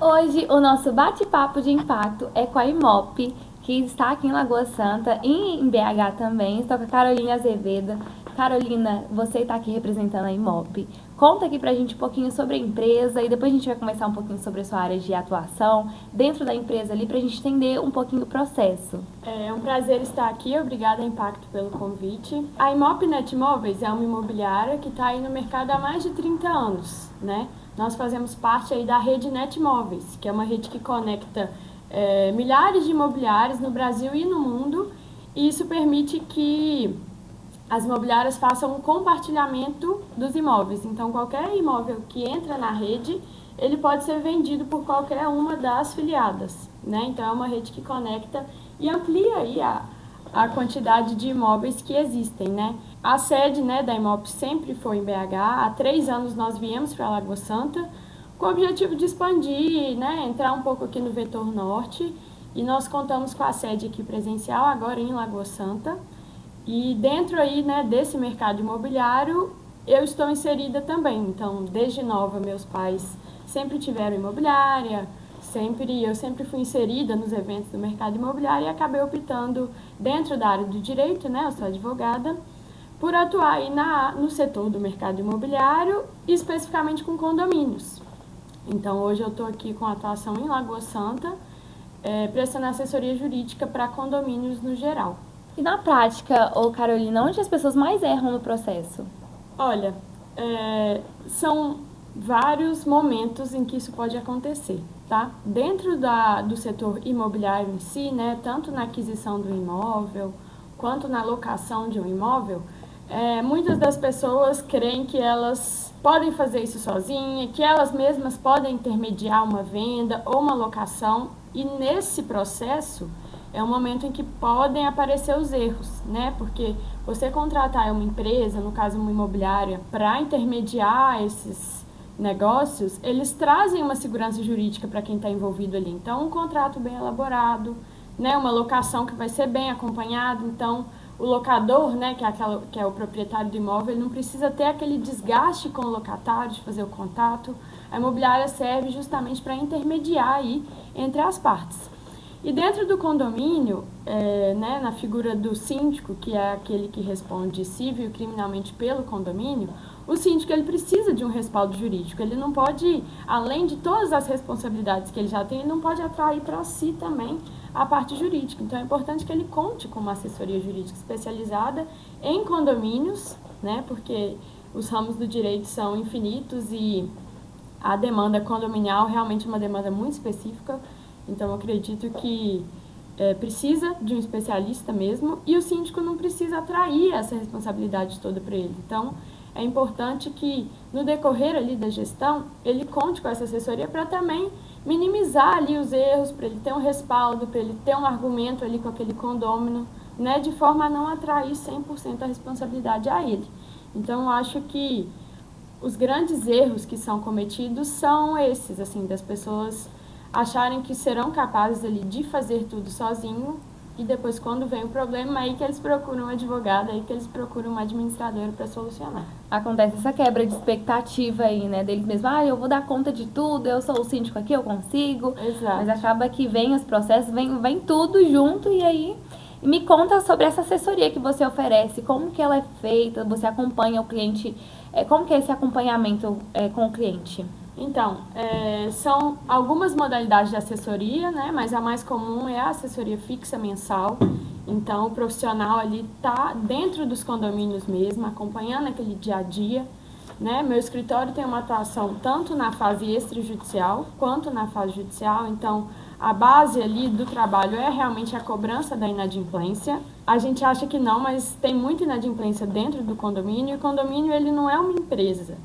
Hoje o nosso bate-papo de impacto é com a Imop, que está aqui em Lagoa Santa e em BH também. Estou com a Carolina Azevedo. Carolina, você está aqui representando a Imop. Conta aqui pra gente um pouquinho sobre a empresa e depois a gente vai começar um pouquinho sobre a sua área de atuação dentro da empresa ali pra gente entender um pouquinho o processo. É um prazer estar aqui, obrigada Impacto pelo convite. A Imop Netmóveis é uma imobiliária que está aí no mercado há mais de 30 anos, né? Nós fazemos parte aí da rede Netmóveis, que é uma rede que conecta milhares de imobiliários no Brasil e no mundo, e isso permite que as imobiliárias façam um compartilhamento dos imóveis. Então, qualquer imóvel que entra na rede, ele pode ser vendido por qualquer uma das filiadas, né? Então, é uma rede que conecta e amplia aí a quantidade de imóveis que existem, né? A sede, né, da Imop sempre foi em BH. Há 3 anos nós viemos para Lagoa Santa com o objetivo de expandir, né, entrar um pouco aqui no vetor norte. E nós contamos com a sede aqui presencial agora em Lagoa Santa. E dentro aí, né, desse mercado imobiliário, eu estou inserida também. Então, desde nova, meus pais sempre tiveram imobiliária, eu sempre fui inserida nos eventos do mercado imobiliário e acabei optando dentro da área do direito, né, eu sou advogada, por atuar aí no setor do mercado imobiliário, especificamente com condomínios. Então, hoje eu estou aqui com atuação em Lagoa Santa, prestando assessoria jurídica para condomínios no geral. E na prática, Carolina, onde as pessoas mais erram no processo? Olha, são vários momentos em que isso pode acontecer, tá? Dentro do setor imobiliário em si, né, tanto na aquisição do imóvel quanto na locação de um imóvel, muitas das pessoas creem que elas podem fazer isso sozinha, que elas mesmas podem intermediar uma venda ou uma locação, e nesse processo é um momento em que podem aparecer os erros, né? Porque você contratar uma empresa, no caso uma imobiliária, para intermediar esses negócios, eles trazem uma segurança jurídica para quem está envolvido ali. Então, um contrato bem elaborado, né? Uma locação que vai ser bem acompanhada. Então, o locador, né, que é o proprietário do imóvel, ele não precisa ter aquele desgaste com o locatário de fazer o contato. A imobiliária serve justamente para intermediar aí entre as partes. E dentro do condomínio, né, na figura do síndico, que é aquele que responde civil e criminalmente pelo condomínio, o síndico ele precisa de um respaldo jurídico. Ele não pode, além de todas as responsabilidades que ele já tem, ele não pode atrair para si também a parte jurídica. Então é importante que ele conte com uma assessoria jurídica especializada em condomínios, né, porque os ramos do direito são infinitos e a demanda condominial realmente é uma demanda muito específica. Então, eu acredito que precisa de um especialista mesmo, e o síndico não precisa atrair essa responsabilidade toda para ele. Então, é importante que, no decorrer ali da gestão, ele conte com essa assessoria para também minimizar ali os erros, para ele ter um respaldo, para ele ter um argumento ali com aquele condômino, né, de forma a não atrair 100% a responsabilidade a ele. Então, eu acho que os grandes erros que são cometidos são esses, assim, das pessoas acharem que serão capazes ali de fazer tudo sozinho, e depois, quando vem o problema, aí que eles procuram um advogado, aí que eles procuram uma administradora para solucionar. Acontece essa quebra de expectativa aí, né, deles mesmos. Eu vou dar conta de tudo, eu sou o síndico aqui, eu consigo. Exato. Mas acaba que vem os processos, vem tudo junto, e aí me conta sobre essa assessoria que você oferece, como que ela é feita, você acompanha o cliente, como que é esse acompanhamento com o cliente? Então, são algumas modalidades de assessoria, né? Mas a mais comum é a assessoria fixa mensal. Então, o profissional ali está dentro dos condomínios mesmo, acompanhando aquele dia a dia, né? Meu escritório tem uma atuação tanto na fase extrajudicial quanto na fase judicial. Então, a base ali do trabalho é realmente a cobrança da inadimplência. A gente acha que não, mas tem muita inadimplência dentro do condomínio, e o condomínio ele não é uma empresa.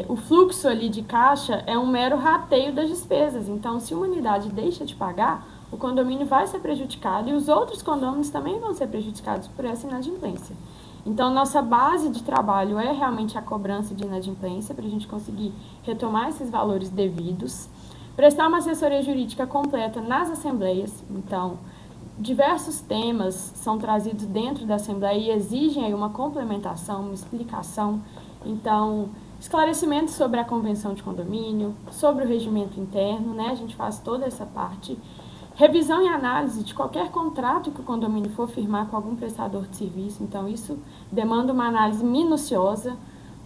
O fluxo ali de caixa é um mero rateio das despesas. Então, se uma unidade deixa de pagar, o condomínio vai ser prejudicado e os outros condôminos também vão ser prejudicados por essa inadimplência. Então, nossa base de trabalho é realmente a cobrança de inadimplência, para a gente conseguir retomar esses valores devidos. Prestar uma assessoria jurídica completa nas assembleias. Então, diversos temas são trazidos dentro da assembleia e exigem aí uma complementação, uma explicação. Então, esclarecimentos sobre a convenção de condomínio, sobre o regimento interno, né? A gente faz toda essa parte. Revisão e análise de qualquer contrato que o condomínio for firmar com algum prestador de serviço. Então, isso demanda uma análise minuciosa,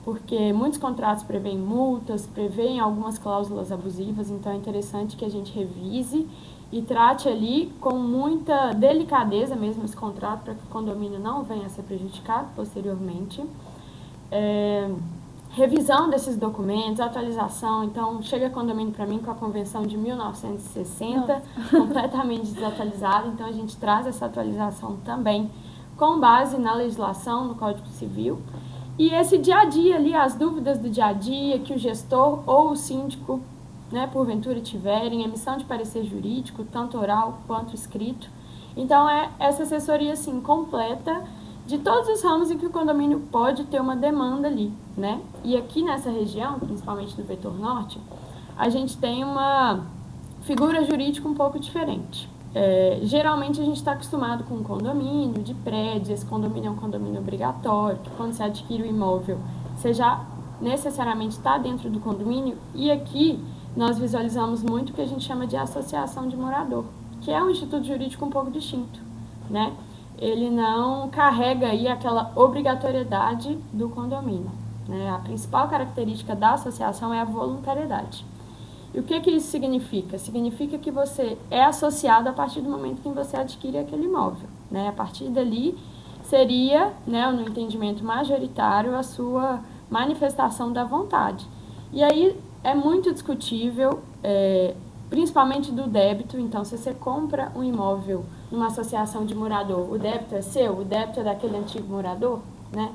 porque muitos contratos prevêem multas, prevêem algumas cláusulas abusivas, então é interessante que a gente revise e trate ali com muita delicadeza mesmo esse contrato, para que o condomínio não venha a ser prejudicado posteriormente. Revisão desses documentos, atualização. Então, chega condomínio para mim com a convenção de 1960, completamente desatualizada, então a gente traz essa atualização também com base na legislação, no Código Civil. E esse dia a dia ali, as dúvidas do dia a dia que o gestor ou o síndico, né, porventura tiverem, emissão de parecer jurídico, tanto oral quanto escrito. Então, é essa assessoria, assim, completa de todos os ramos em que o condomínio pode ter uma demanda ali, né? E aqui nessa região, principalmente no Vetor Norte, a gente tem uma figura jurídica um pouco diferente. Geralmente a gente está acostumado com um condomínio de prédio, esse condomínio é um condomínio obrigatório, que quando você adquire o imóvel, você já necessariamente está dentro do condomínio, e aqui nós visualizamos muito o que a gente chama de associação de morador, que é um instituto jurídico um pouco distinto, né? Ele não carrega aí aquela obrigatoriedade do condomínio, né? A principal característica da associação é a voluntariedade. E o que isso significa? Significa que você é associado a partir do momento que você adquire aquele imóvel, né? A partir dali seria, né, no entendimento majoritário, a sua manifestação da vontade. E aí é muito discutível, principalmente do débito. Então, se você compra um imóvel numa associação de morador, o débito é seu, o débito é daquele antigo morador, né?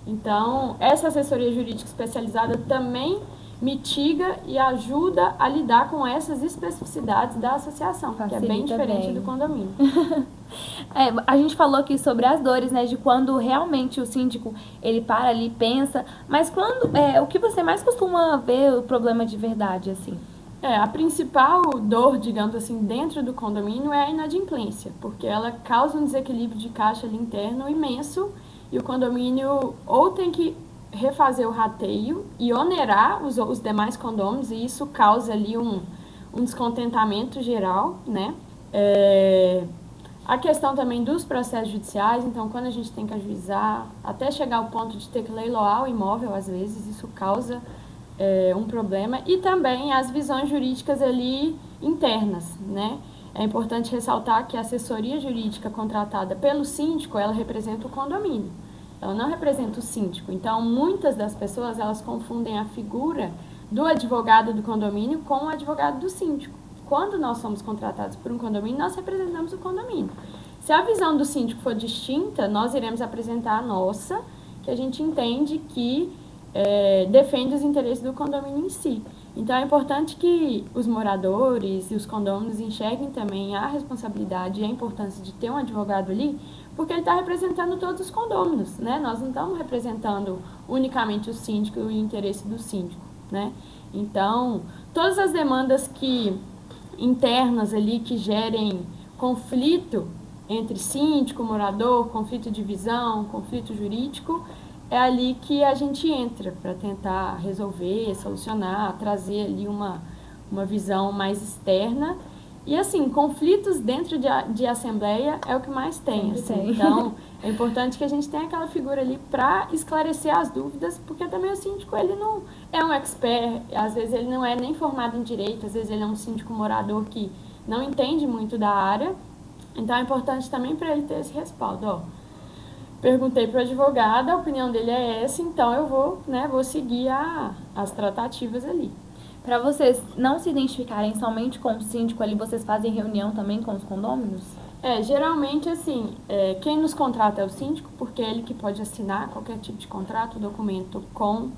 Então, essa assessoria jurídica especializada também mitiga e ajuda a lidar com essas especificidades da associação, que é bem diferente do condomínio. A gente falou aqui sobre as dores, né, de quando realmente o síndico, ele para ali, pensa, mas quando, o que você mais costuma ver o problema de verdade, assim? A principal dor, digamos assim, dentro do condomínio é a inadimplência, porque ela causa um desequilíbrio de caixa ali interno imenso, e o condomínio ou tem que refazer o rateio e onerar os demais condôminos, e isso causa ali um descontentamento geral, né? A questão também dos processos judiciais, então quando a gente tem que ajuizar, até chegar ao ponto de ter que leiloar o imóvel, às vezes, isso causa um problema, e também as visões jurídicas ali internas, né? É importante ressaltar que a assessoria jurídica contratada pelo síndico, ela representa o condomínio, ela não representa o síndico. Então, muitas das pessoas, elas confundem a figura do advogado do condomínio com o advogado do síndico. Quando nós somos contratados por um condomínio, nós representamos o condomínio. Se a visão do síndico for distinta, nós iremos apresentar a nossa, que a gente entende que defende os interesses do condomínio em si. Então, é importante que os moradores e os condôminos enxerguem também a responsabilidade e a importância de ter um advogado ali, porque ele está representando todos os condôminos, né? Nós não estamos representando unicamente o síndico e o interesse do síndico, né? Então, todas as demandas internas ali que gerem conflito entre síndico, morador, conflito de visão, conflito jurídico, é ali que a gente entra para tentar resolver, solucionar, trazer ali uma visão mais externa. E assim, conflitos dentro de assembleia é o que mais tem, assim. Então, é importante que a gente tenha aquela figura ali para esclarecer as dúvidas, porque também o síndico, ele não é um expert, às vezes ele não é nem formado em direito, às vezes ele é um síndico morador que não entende muito da área. Então, é importante também para ele ter esse respaldo, perguntei para o advogado, a opinião dele é essa, então eu vou seguir as tratativas ali. Para vocês não se identificarem somente com o síndico ali, vocês fazem reunião também com os condôminos? Geralmente, assim, quem nos contrata é o síndico, porque é ele que pode assinar qualquer tipo de contrato, documento com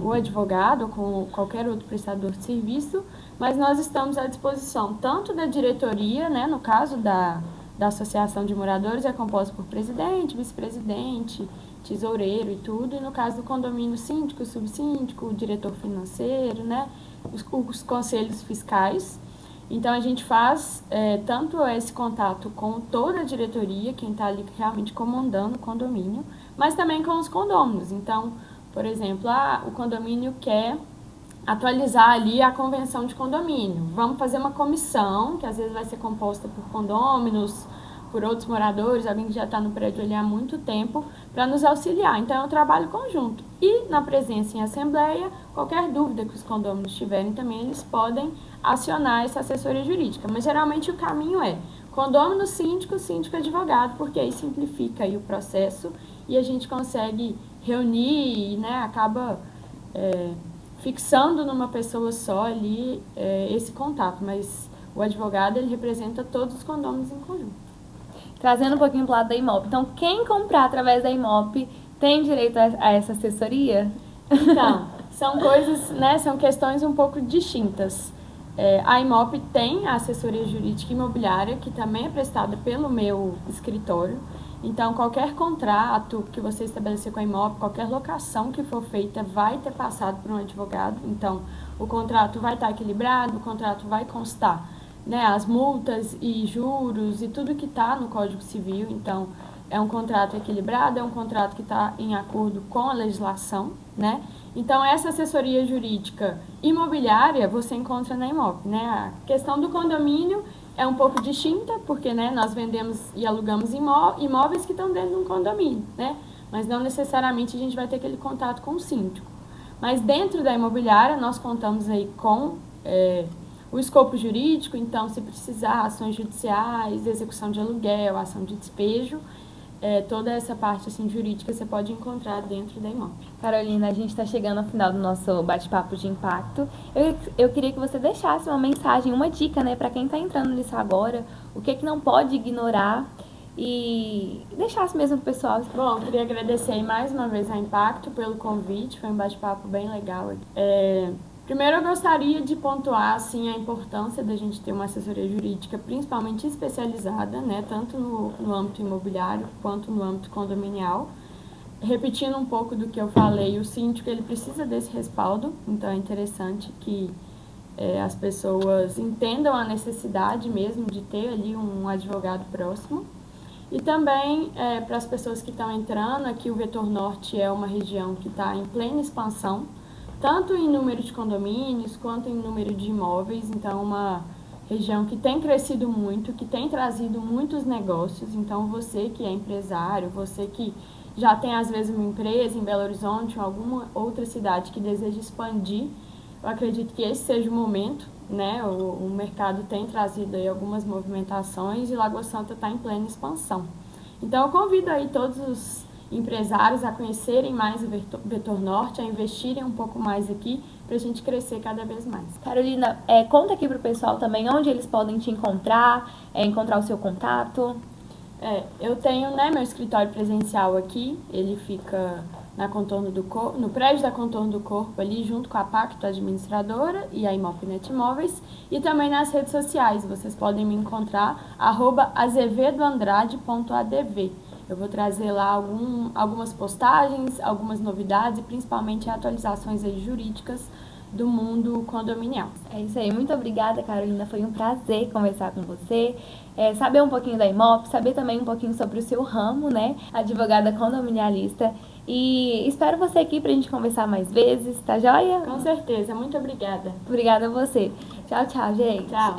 o advogado ou com qualquer outro prestador de serviço, mas nós estamos à disposição tanto da diretoria, né, no caso da associação de moradores, é composta por presidente, vice-presidente, tesoureiro e tudo, e no caso do condomínio, síndico, subsíndico, diretor financeiro, né, os conselhos fiscais. Então, a gente faz tanto esse contato com toda a diretoria, quem está ali realmente comandando o condomínio, mas também com os condôminos. Então, Por exemplo, o condomínio quer atualizar ali a convenção de condomínio. Vamos fazer uma comissão, que às vezes vai ser composta por condôminos, por outros moradores, alguém que já está no prédio ali há muito tempo, para nos auxiliar. Então, é um trabalho conjunto. E, na presença em assembleia, qualquer dúvida que os condôminos tiverem também, eles podem acionar essa assessoria jurídica. Mas, geralmente, o caminho é condômino, síndico, síndico, advogado, porque aí simplifica aí o processo e a gente consegue reunir e, né, acaba fixando numa pessoa só ali esse contato. Mas o advogado, ele representa todos os condôminos em conjunto. Trazendo um pouquinho para o lado da Imop. Então, quem comprar através da Imop tem direito a essa assessoria? Então, são coisas, né, são questões um pouco distintas. A Imop tem a assessoria jurídica imobiliária, que também é prestada pelo meu escritório. Então, qualquer contrato que você estabelecer com a Imop, qualquer locação que for feita, vai ter passado por um advogado. Então, o contrato vai estar equilibrado, o contrato vai constar, né, as multas e juros e tudo que está no Código Civil. Então, é um contrato equilibrado, é um contrato que está em acordo com a legislação, né? Então, essa assessoria jurídica imobiliária você encontra na Imop, né? A questão do condomínio é um pouco distinta, porque, né, nós vendemos e alugamos imóveis que estão dentro de um condomínio, né? Mas não necessariamente a gente vai ter aquele contato com o síndico. Mas dentro da imobiliária, nós contamos aí com o escopo jurídico. Então, se precisar, ações judiciais, execução de aluguel, ação de despejo, toda essa parte assim, jurídica você pode encontrar dentro da Imop. Carolina, a gente está chegando ao final do nosso bate-papo de impacto. Eu queria que você deixasse uma mensagem, uma dica, né, para quem está entrando nisso agora, o que não pode ignorar e deixasse mesmo pro pessoal. Bom, eu queria agradecer mais uma vez a Impacto pelo convite, foi um bate-papo bem legal. Primeiro, eu gostaria de pontuar assim, a importância da gente ter uma assessoria jurídica, principalmente especializada, né, tanto no âmbito imobiliário quanto no âmbito condominial. Repetindo um pouco do que eu falei, o síndico ele precisa desse respaldo, então é interessante que as pessoas entendam a necessidade mesmo de ter ali um advogado próximo. E também, para as pessoas que estão entrando, aqui o Vetor Norte é uma região que está em plena expansão, tanto em número de condomínios, quanto em número de imóveis. Então, uma região que tem crescido muito, que tem trazido muitos negócios. Então, você que é empresário, você que já tem, às vezes, uma empresa em Belo Horizonte ou alguma outra cidade que deseja expandir, eu acredito que esse seja o momento, né? O mercado tem trazido aí algumas movimentações e Lagoa Santa está em plena expansão. Então, eu convido aí todos os empresários a conhecerem mais o Vetor Norte, a investirem um pouco mais aqui para a gente crescer cada vez mais. Carolina, conta aqui para o pessoal também onde eles podem te encontrar, encontrar o seu contato. Eu tenho, né, meu escritório presencial aqui, ele fica no prédio da Contorno do Corpo, ali junto com a Pacto Administradora e a Imopnet Imóveis, e também nas redes sociais. Vocês podem me encontrar @azevedoandrade.adv. Eu vou trazer lá algumas postagens, algumas novidades e principalmente atualizações aí jurídicas do mundo condominial. É isso aí. Muito obrigada, Carolina. Foi um prazer conversar com você. Saber um pouquinho da Imop, saber também um pouquinho sobre o seu ramo, né? Advogada condominialista. E espero você aqui pra gente conversar mais vezes, tá joia? Com certeza. Muito obrigada. Obrigada a você. Tchau, tchau, gente. Tchau.